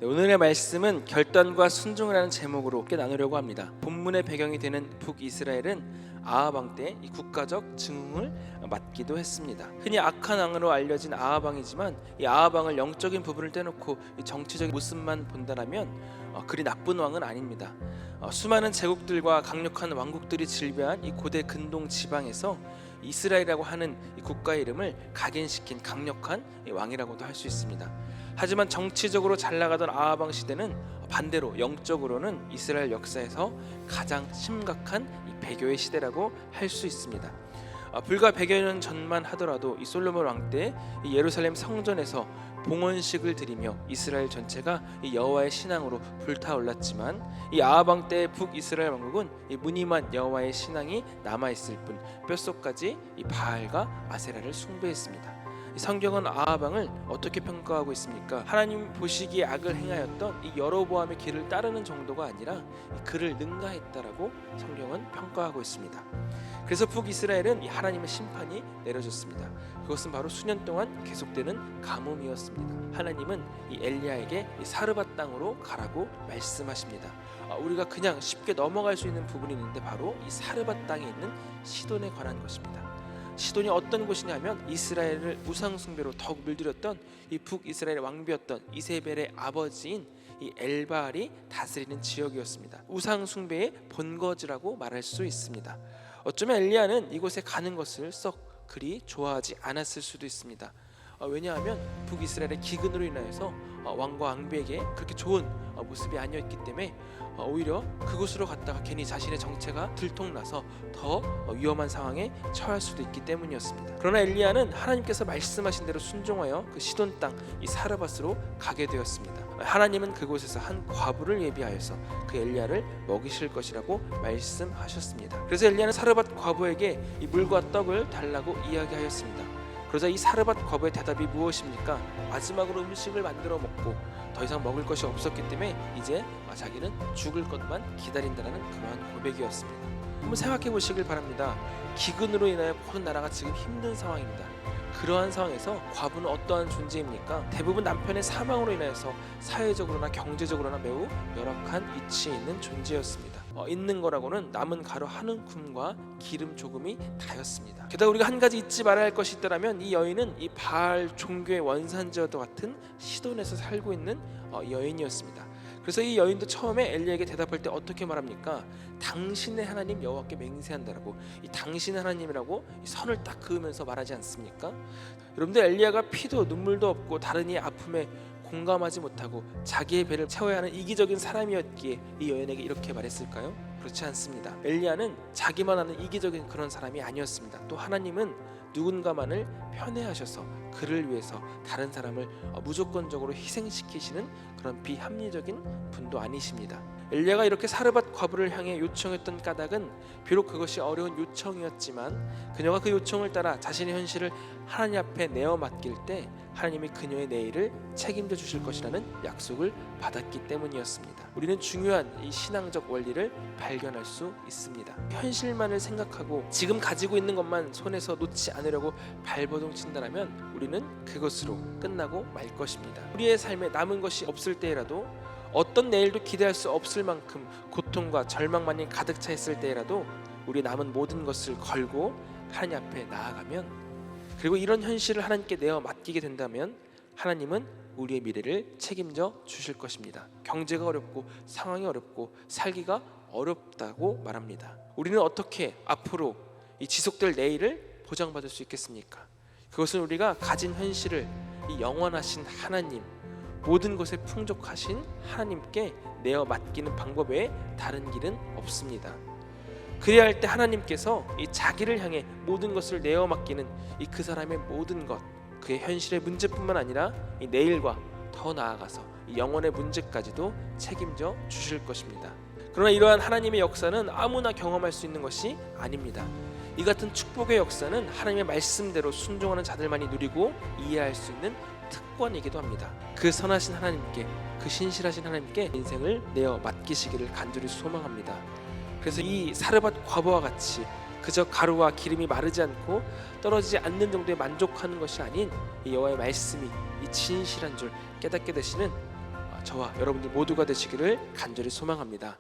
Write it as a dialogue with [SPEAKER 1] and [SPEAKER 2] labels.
[SPEAKER 1] 네, 오늘의 말씀은 결단과 순종이라는 제목으로 함께 나누려고 합니다. 본문의 배경이 되는 북이스라엘은 아합 왕 때 이 국가적 증흥을 맞기도 했습니다. 흔히 악한 왕으로 알려진 아합 왕이지만 이 아합 왕을 영적인 부분을 떼놓고 이 정치적인 모습만 본다라면 그리 나쁜 왕은 아닙니다. 수많은 제국들과 강력한 왕국들이 질비한 이 고대 근동 지방에서 이스라엘이라고 하는 이 국가의 이름을 각인시킨 강력한 왕이라고도 할 수 있습니다. 하지만 정치적으로 잘 나가던 아합 왕 시대는 반대로 영적으로는 이스라엘 역사에서 가장 심각한 이 배교의 시대라고 할 수 있습니다. 불과 100여 년 전만 하더라도 이 솔로몬 왕 때 예루살렘 성전에서 봉헌식을 드리며 이스라엘 전체가 이 여호와의 신앙으로 불타올랐지만 이 아합 왕 때 북이스라엘 왕국은 이 무늬만 여호와의 신앙이 남아 있을 뿐 뼛속까지 이 바알과 아세라를 숭배했습니다. 성경은 아합 왕을 어떻게 평가하고 있습니까? 하나님 보시기에 악을 행하였던 이 여로보암의 길을 따르는 정도가 아니라 그를 능가했다라고 성경은 평가하고 있습니다. 그래서 북이스라엘은 이 하나님의 심판이 내려졌습니다. 그것은 바로 수년 동안 계속되는 가뭄이었습니다. 하나님은 이 엘리야에게 이 사르밧 땅으로 가라고 말씀하십니다. 우리가 그냥 쉽게 넘어갈 수 있는 부분이 있는데 바로 이 사르밧 땅에 있는 시돈에 관한 것입니다. 시돈이 어떤 곳이냐면 이스라엘을 우상 숭배로 더욱 물들였던 이 북이스라엘 왕비였던 이세벨의 아버지인 이 엘바알이 다스리는 지역이었습니다. 우상 숭배의 본거지라고 말할 수 있습니다. 어쩌면 엘리야는 이곳에 가는 것을 썩 그리 좋아하지 않았을 수도 있습니다. 왜냐하면 북이스라엘의 기근으로 인하여서 왕과 왕비에게 그렇게 좋은 모습이 아니었기 때문에 오히려 그곳으로 갔다가 괜히 자신의 정체가 들통나서 더 위험한 상황에 처할 수도 있기 때문이었습니다. 그러나 엘리야는 하나님께서 말씀하신 대로 순종하여 그 시돈 땅 이 사르밧으로 가게 되었습니다. 하나님은 그곳에서 한 과부를 예비하여서 그 엘리야를 먹이실 것이라고 말씀하셨습니다. 그래서 엘리야는 사르밧 과부에게 이 물과 떡을 달라고 이야기하였습니다. 그러자 이 사르밧 과부의 대답이 무엇입니까? 마지막으로 음식을 만들어 먹고 더 이상 먹을 것이 없었기 때문에 이제 자기는 죽을 것만 기다린다는 그러한 고백이었습니다. 한번 생각해 보시길 바랍니다. 기근으로 인하여 모든 나라가 지금 힘든 상황입니다. 그러한 상황에서 과부는 어떠한 존재입니까? 대부분 남편의 사망으로 인하여서 사회적으로나 경제적으로나 매우 열악한 위치에 있는 존재였습니다. 있는 거라고는 남은 가루 한 움큼과 기름 조금이 다였습니다. 게다가 우리가 한 가지 잊지 말아야 할 것이 있다면 이 여인은 이 바알 종교의 원산지와 같은 시돈에서 살고 있는 여인이었습니다. 그래서 이 여인도 처음에 엘리야에게 대답할 때 어떻게 말합니까? 당신의 하나님 여호와께 맹세한다라고, 이 당신의 하나님이라고 이 선을 딱 그으면서 말하지 않습니까? 여러분들, 엘리야가 피도 눈물도 없고 다른 이의 아픔에 공감하지 못하고 자기의 배를 채워야 하는 이기적인 사람이었기에 이 여인에게 이렇게 말했을까요? 그렇지 않습니다. 엘리야는 자기만 하는 이기적인 그런 사람이 아니었습니다. 또 하나님은 누군가만을 편애하셔서 그를 위해서 다른 사람을 무조건적으로 희생시키시는 그런 비합리적인 분도 아니십니다. 엘리야가 이렇게 사르밧 과부를 향해 요청했던 까닭은 비록 그것이 어려운 요청이었지만 그녀가 그 요청을 따라 자신의 현실을 하나님 앞에 내어 맡길 때 하나님이 그녀의 내일을 책임져 주실 것이라는 약속을 받았기 때문이었습니다. 우리는 중요한 이 신앙적 원리를 발견할 수 있습니다. 현실만을 생각하고 지금 가지고 있는 것만 손에서 놓지 않으려고 발버둥 친다면 우리는 그것으로 끝나고 말 것입니다. 우리의 삶에 남은 것이 없을 때라도, 어떤 내일도 기대할 수 없을 만큼 고통과 절망만이 가득 차 있을 때라도 우리 남은 모든 것을 걸고 하나님 앞에 나아가면, 그리고 이런 현실을 하나님께 내어 맡기게 된다면 하나님은 우리의 미래를 책임져 주실 것입니다. 경제가 어렵고 상황이 어렵고 살기가 어렵다고 말합니다. 우리는 어떻게 앞으로 이 지속될 내일을 보장받을 수 있겠습니까? 그것은 우리가 가진 현실을 이 영원하신 하나님, 모든 것에 풍족하신 하나님께 내어 맡기는 방법 외에 다른 길은 없습니다. 그래야 할 때 하나님께서 이 자기를 향해 모든 것을 내어 맡기는 이 그 사람의 모든 것, 그의 현실의 문제뿐만 아니라 이 내일과 더 나아가서 이 영혼의 문제까지도 책임져 주실 것입니다. 그러나 이러한 하나님의 역사는 아무나 경험할 수 있는 것이 아닙니다. 이 같은 축복의 역사는 하나님의 말씀대로 순종하는 자들만이 누리고 이해할 수 있는 특권이기도 합니다. 그 선하신 하나님께, 그 신실하신 하나님께 인생을 내어 맡기시기를 간절히 소망합니다. 그래서 이 사르밧 과부와 같이 그저 가루와 기름이 마르지 않고 떨어지지 않는 정도에 만족하는 것이 아닌 이 여호와의 말씀이 이 진실한 줄 깨닫게 되시는 저와 여러분들 모두가 되시기를 간절히 소망합니다.